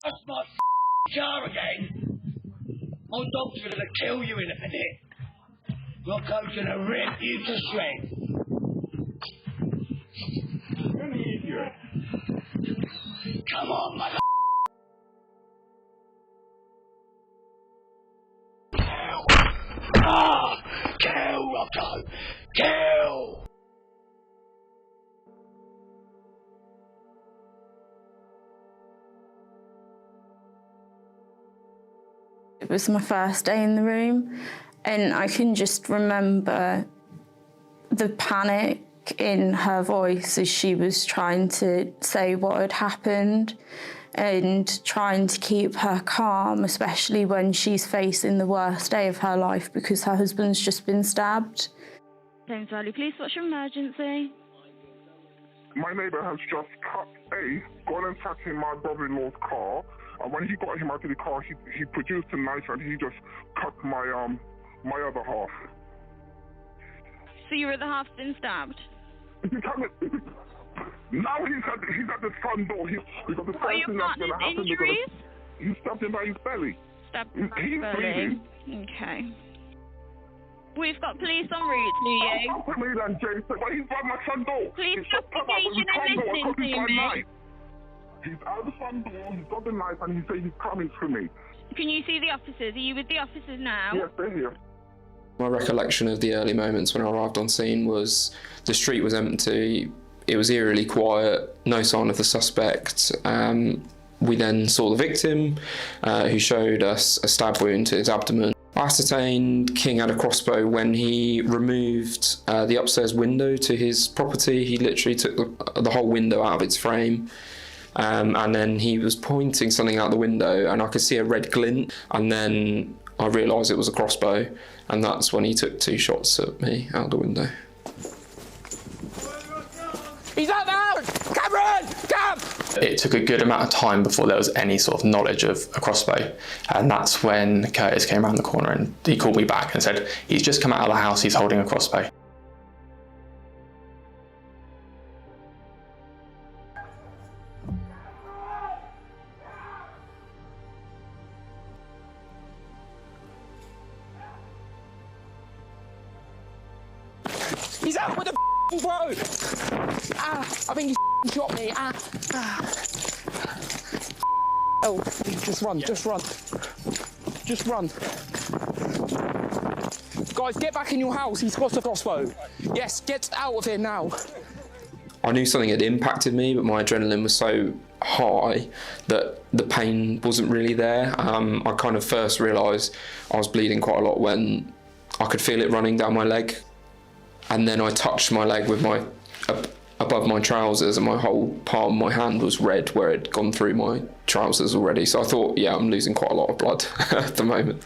That's my car again. My dog's gonna kill you in a minute. Your coat's gonna rip you to shreds. You're an idiot. Come on, mother. Kill, Rocco! Kill! It was my first day in the room, and I can just remember the panic in her voice as she was trying to say what had happened and trying to keep her calm, especially when she's facing the worst day of her life because her husband's just been stabbed. Thames Valley Police, what's your emergency? My neighbour has just gone and sat in my brother-in-law's car, and when he got him out of the car, he produced a knife and he just cut my other half. So your other half's been stabbed? Now he's at the front door. Because the first thing that's going to happen is he's stabbed him by his belly. Stabbed him by his belly. Bleeding. Okay. We've got police en route to you. But he's by my front door. Please stop engaging and listening to me. He's out the front door, he's got the knife, and he said he's coming for me. Can you see the officers? Are you with the officers now? Yes, they're here. My recollection of the early moments when I arrived on scene was the street was empty, it was eerily quiet, no sign of the suspect. We then saw the victim, who showed us a stab wound to his abdomen. I ascertained King had a crossbow when he removed the upstairs window to his property. He literally took the whole window out of its frame. And then he was pointing something out the window and I could see a red glint, and then I realised it was a crossbow, and that's when he took 2 shots at me out the window. He's out now! Cameron! Cam! It took a good amount of time before there was any sort of knowledge of a crossbow, and that's when Curtis came around the corner and he called me back and said, he's just come out of the house, he's holding a crossbow. He's out with the throat! I think he shot me. Oh, just run, just run. Just run. Guys, get back in your house, he's got a crossbow. Yes, get out of here now. I knew something had impacted me, but my adrenaline was so high that the pain wasn't really there. I kind of first realised I was bleeding quite a lot when I could feel it running down my leg. And then I touched my leg with above my trousers, and my whole palm of my hand was red where it had gone through my trousers already. So I thought, yeah, I'm losing quite a lot of blood at the moment.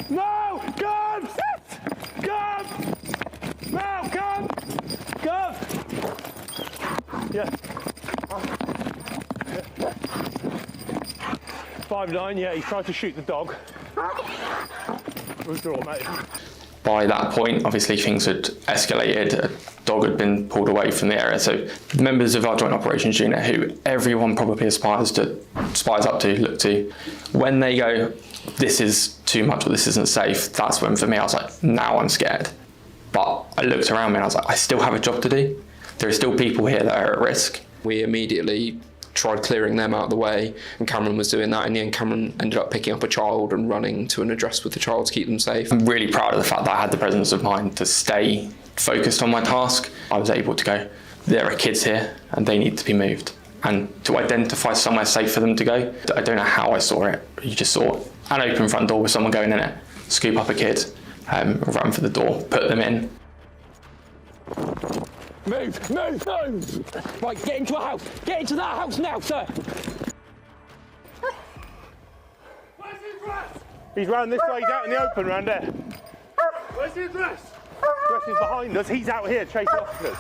No! Come! Come! No, come! Come! Yeah. 5'9", yeah, he tried to shoot the dog. Withdraw, mate. By that point, obviously things had escalated. A dog had been pulled away from the area. So the members of our Joint Operations Unit, who everyone probably aspires up to, look to, when they go, this is too much or this isn't safe, that's when for me I was like, now I'm scared. But I looked around me and I was like, I still have a job to do. There are still people here that are at risk. We immediately tried clearing them out of the way, and Cameron was doing that. In the end, Cameron ended up picking up a child and running to an address with the child to keep them safe. I'm really proud of the fact that I had the presence of mind to stay focused on my task. I was able to go, there are kids here and they need to be moved. And to identify somewhere safe for them to go, I don't know how I saw it. You just saw an open front door with someone going in it, scoop up a kid, run for the door, put them in. Move, move, move! Right, get into a house. Get into that house now, sir. He's round this way, he's out in the open round there. Where's the address? The address is behind us. He's out here chasing officers.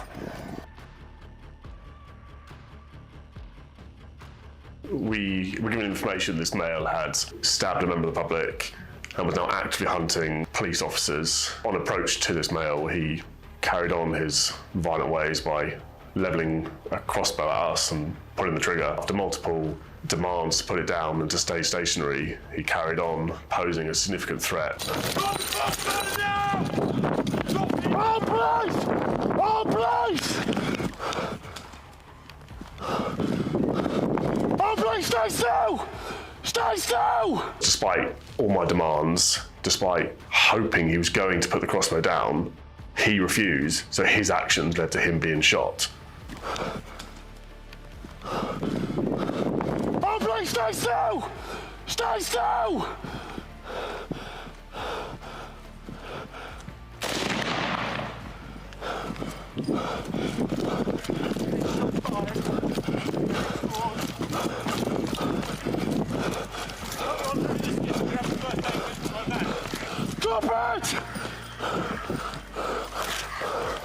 We were given information this male had stabbed a member of the public and was now actively hunting police officers. On approach to this male, he carried on his violent ways by levelling a crossbow at us and pulling the trigger. After multiple demands to put it down and to stay stationary, he carried on posing a significant threat. Oh, please! Oh, please! Oh, please, stay still! Stay still! Despite all my demands, despite hoping he was going to put the crossbow down, he refused, so his actions led to him being shot. Oh, please, stay still! Stay still! Drop it!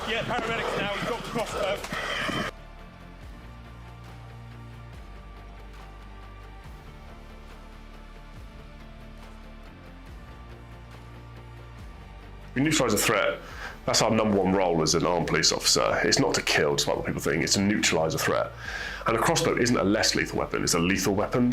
Yeah, paramedics now, he's got the crossbow. We neutralise a threat. That's our number one role as an armed police officer. It's not to kill, despite what people think, it's to neutralise a threat. And a crossbow isn't a less lethal weapon, it's a lethal weapon.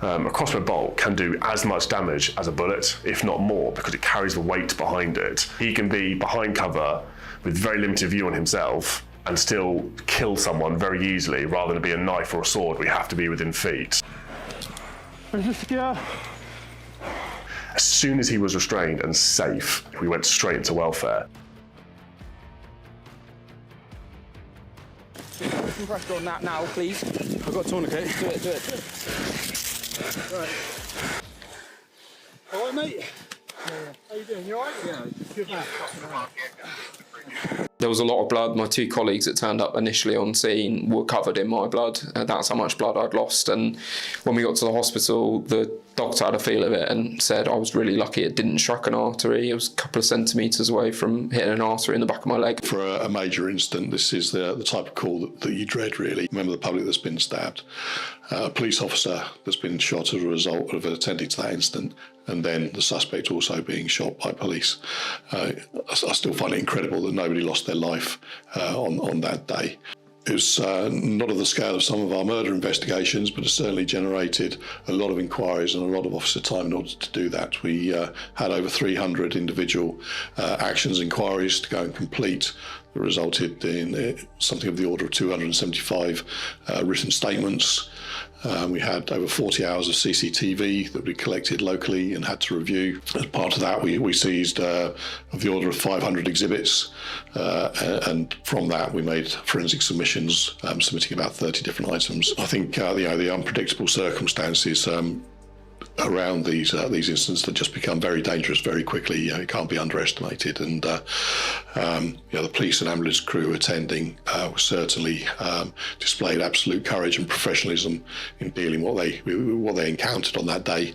A crossbow bolt can do as much damage as a bullet, if not more, because it carries the weight behind it. He can be behind cover with very limited view on himself and still kill someone very easily. Rather than be a knife or a sword, we have to be within feet. Is this secure? As soon as he was restrained and safe, we went straight into welfare. Put some pressure on that now, please. I've got a tourniquet. Do it. Right. All right, mate? How you doing? You all right? Yeah, good man. There was a lot of blood. My two colleagues that turned up initially on scene were covered in my blood. That's how much blood I'd lost. And when we got to the hospital, the doctor had a feel of it and said I was really lucky it didn't strike an artery. It was a couple of centimetres away from hitting an artery in the back of my leg. For a major incident, this is the type of call that you dread, really. Member of the public that's been stabbed, a police officer that's been shot as a result of attending to that incident, and then the suspect also being shot by police. I still find it incredible that nobody lost their life on that day. It was not of the scale of some of our murder investigations, but it certainly generated a lot of inquiries and a lot of officer time in order to do that. We had over 300 individual actions inquiries to go and complete that resulted in something of the order of 275 written statements. We had over 40 hours of CCTV that we collected locally and had to review. As part of that, we seized of the order of 500 exhibits, and from that we made forensic submissions, submitting about 30 different items. I think the unpredictable circumstances around these incidents that just become very dangerous very quickly, it can't be underestimated. And the police and ambulance crew attending certainly displayed absolute courage and professionalism in dealing what they encountered on that day.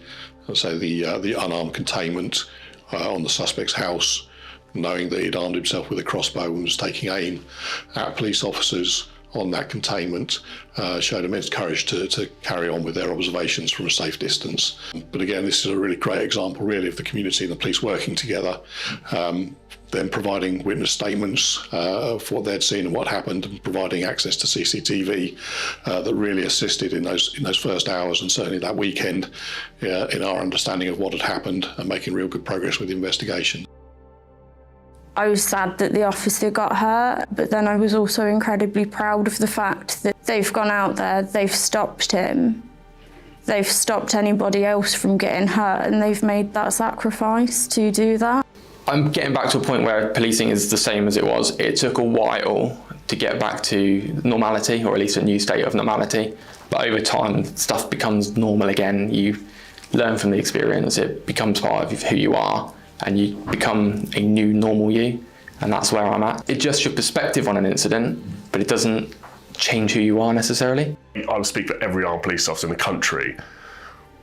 So the unarmed containment on the suspect's house, knowing that he'd armed himself with a crossbow and was taking aim at police officers on that containment, showed immense courage to carry on with their observations from a safe distance. But again, this is a really great example, really, of the community and the police working together, then providing witness statements of what they'd seen and what happened, and providing access to CCTV that really assisted in those first hours and certainly that weekend in our understanding of what had happened and making real good progress with the investigation. I was sad that the officer got hurt, but then I was also incredibly proud of the fact that they've gone out there, they've stopped him, they've stopped anybody else from getting hurt, and they've made that sacrifice to do that. I'm getting back to a point where policing is the same as it was. It took a while to get back to normality, or at least a new state of normality. But over time, stuff becomes normal again. You learn from the experience, it becomes part of who you are, and you become a new normal you, and that's where I'm at. It adjusts your perspective on an incident, but it doesn't change who you are necessarily. I would speak for every armed police officer in the country.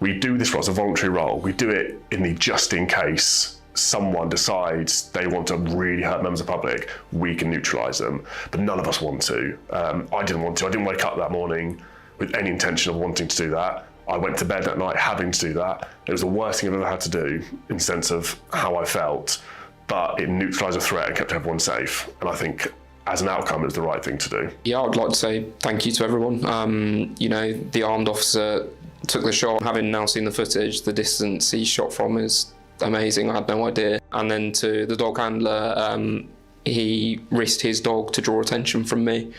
We do this role as a voluntary role. We do it in the just in case someone decides they want to really hurt members of the public, we can neutralise them. But none of us want to. I didn't want to. I didn't wake up that morning with any intention of wanting to do that. I went to bed that night having to do that. It was the worst thing I've ever had to do in the sense of how I felt, but it neutralised a threat and kept everyone safe. And I think as an outcome, it was the right thing to do. Yeah, I'd like to say thank you to everyone. You know, the armed officer took the shot. Having now seen the footage, the distance he shot from is amazing. I had no idea. And then to the dog handler, he risked his dog to draw attention from me,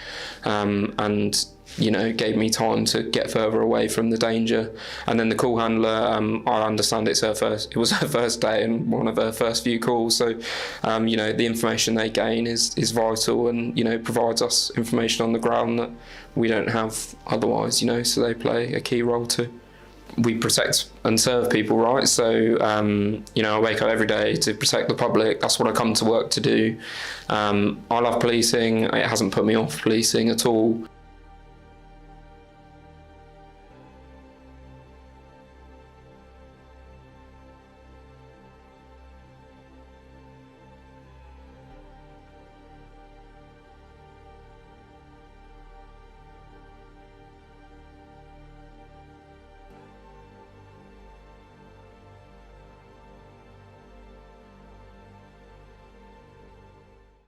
and you know, gave me time to get further away from the danger. And then the call handler, I understand it was her first day and one of her first few calls. So, you know, the information they gain is vital, and, you know, provides us information on the ground that we don't have otherwise, you know, so they play a key role too. We protect and serve people, right? So, you know, I wake up every day to protect the public. That's what I come to work to do. I love policing. It hasn't put me off policing at all.